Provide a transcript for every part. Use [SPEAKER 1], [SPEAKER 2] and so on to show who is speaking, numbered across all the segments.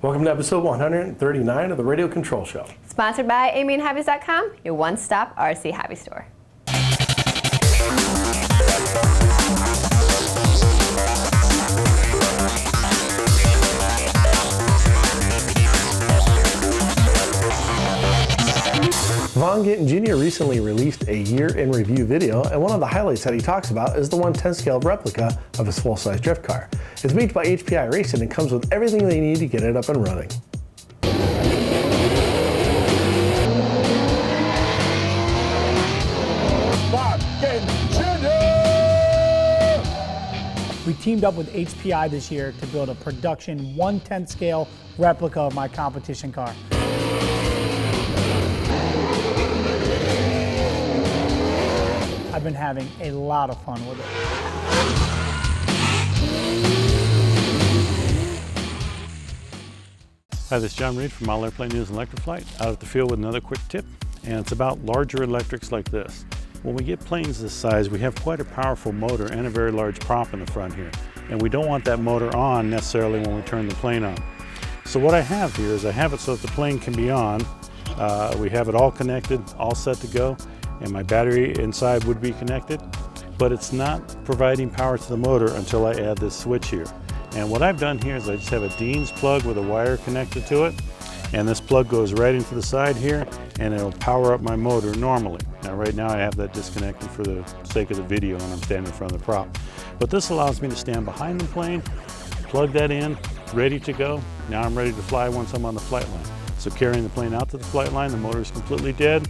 [SPEAKER 1] Welcome to episode 139 of the Radio Control Show.
[SPEAKER 2] Sponsored by AMainHobbies.com, your one-stop RC hobby store.
[SPEAKER 1] Vaughn Gittin Jr. recently released a year in review video, and one of the highlights that he talks about is the 1/10 scale replica of his full-size drift car. It's made by HPI Racing and comes with everything they need to get it up and running.
[SPEAKER 3] Vaughn Gittin Jr.
[SPEAKER 4] We teamed up with HPI this year to build a production 1/10 scale replica of my competition car. I've been having a lot of fun with it.
[SPEAKER 5] Hi, this is John Reed from Model Airplane News and Electroflight, out at the field with another quick tip, and it's about larger electrics like this. When we get planes this size, we have quite a powerful motor and a very large prop in the front here, and we don't want that motor on necessarily when we turn the plane on. So what I have here is I have it so that the plane can be on. We have it all connected, all set to go, and my battery inside would be connected, but it's not providing power to the motor until I add this switch here. And what I've done here is I just have a Dean's plug with a wire connected to it, and this plug goes right into the side here, and it'll power up my motor normally. Now right now I have that disconnected for the sake of the video and I'm standing in front of the prop. But this allows me to stand behind the plane, plug that in, ready to go. Now I'm ready to fly once I'm on the flight line. So carrying the plane out to the flight line, the motor is completely dead.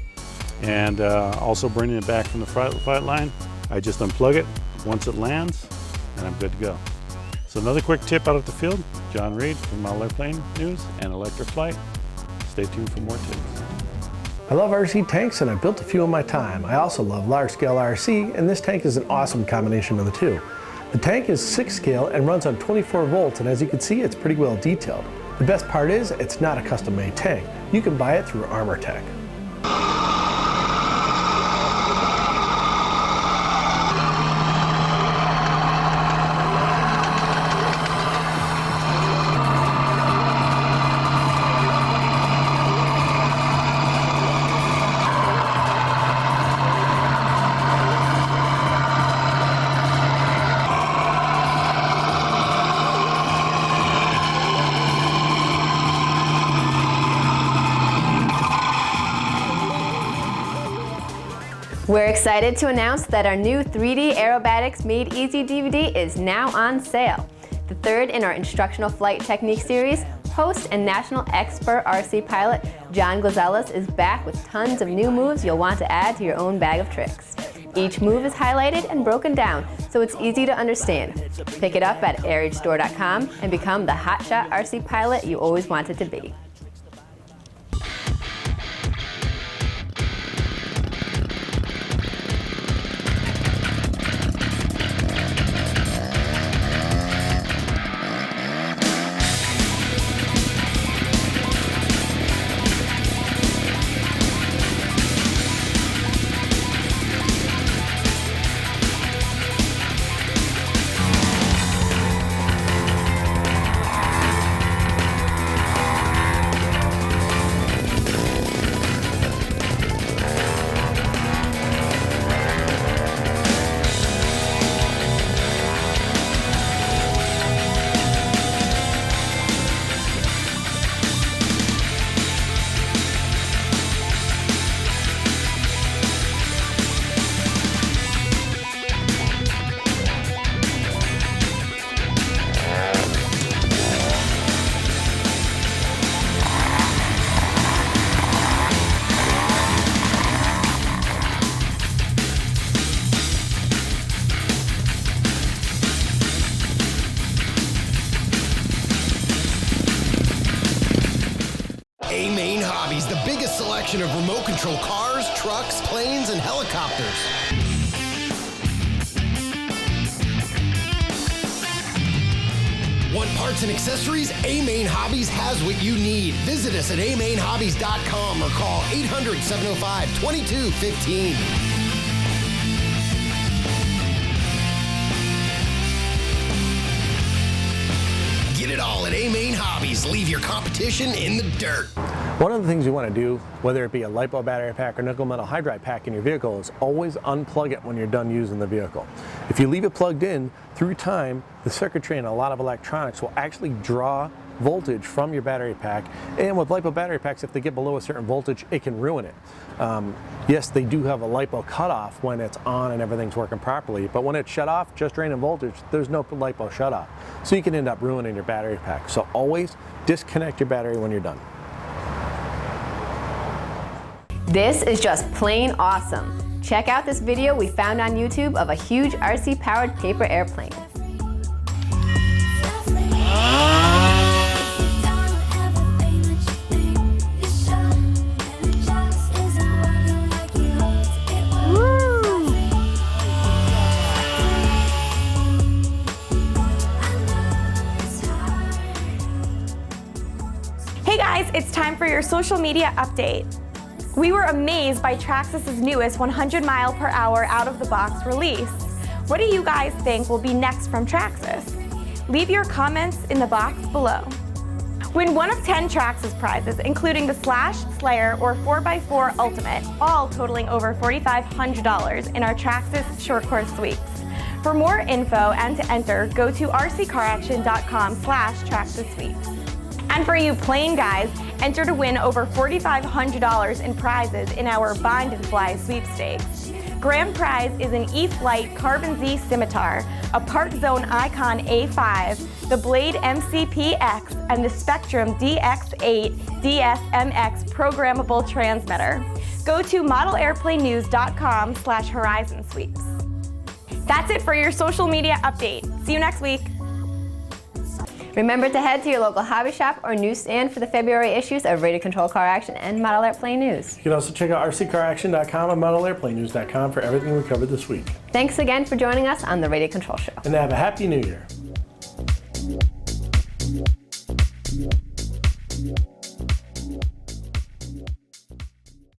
[SPEAKER 5] And also bringing it back from the flight line, I just unplug it once it lands, and I'm good to go. So another quick tip out at the field, John Reed from Model Airplane News and Electroflight. Stay tuned for more tips.
[SPEAKER 1] I love RC tanks and I built a few in my time. I also love large scale RC, and this tank is an awesome combination of the two. The tank is 6 scale and runs on 24 volts, and as you can see, it's pretty well detailed. The best part is it's not a custom made tank. You can buy it through Armor Tech.
[SPEAKER 2] We're excited to announce that our new 3D Aerobatics Made Easy DVD is now on sale. The third in our instructional flight technique series, host and national expert RC pilot John Glazelis is back with tons of new moves you'll want to add to your own bag of tricks. Each move is highlighted and broken down so it's easy to understand. Pick it up at airagestore.com and become the hotshot RC pilot you always wanted to be.
[SPEAKER 6] Hobbies, the biggest selection of remote control cars, trucks, planes, and helicopters. Want parts and accessories? A-Main Hobbies has what you need. Visit us at amainhobbies.com or call 800-705-2215. Get it all at A-Main Hobbies. Leave your competition in the dirt.
[SPEAKER 1] One of the things you want to do, whether it be a LiPo battery pack or nickel metal hydride pack in your vehicle, is always unplug it when you're done using the vehicle. If you leave it plugged in, through time, the circuitry and a lot of electronics will actually draw voltage from your battery pack, and with LiPo battery packs, if they get below a certain voltage, it can ruin it. Yes, they do have a LiPo cutoff when it's on and everything's working properly, but when it's shut off, just draining voltage, there's no LiPo shut off. So you can end up ruining your battery pack. So always disconnect your battery when you're done.
[SPEAKER 2] This is just plain awesome. Check out this video we found on YouTube of a huge RC-powered paper airplane.
[SPEAKER 7] Hey guys, it's time for your social media update. We were amazed by Traxxas' newest 100 mile per hour out-of-the-box release. What do you guys think will be next from Traxxas? Leave your comments in the box below. Win one of 10 Traxxas prizes, including the Slash, Slayer, or 4x4 Ultimate, all totaling over $4,500 in our Traxxas Short Course Sweeps. For more info and to enter, go to rccaraction.com/Traxxas Sweeps. And for you plain guys, enter to win over $4,500 in prizes in our Bind and Fly sweepstakes. Grand prize is an E-Flight Carbon Z Scimitar, a Park Zone Icon A5, the Blade MCP-X, and the Spectrum DX8 DSMX programmable transmitter. Go to modelairplanenews.com/Horizon Sweeps. That's it for your social media update. See you next week.
[SPEAKER 2] Remember to head to your local hobby shop or newsstand for the February issues of Radio Control Car Action and Model Airplane News.
[SPEAKER 1] You can also check out rccaraction.com and modelairplanenews.com for everything we covered this week.
[SPEAKER 2] Thanks again for joining us on the Radio Control Show.
[SPEAKER 1] And have a happy new year.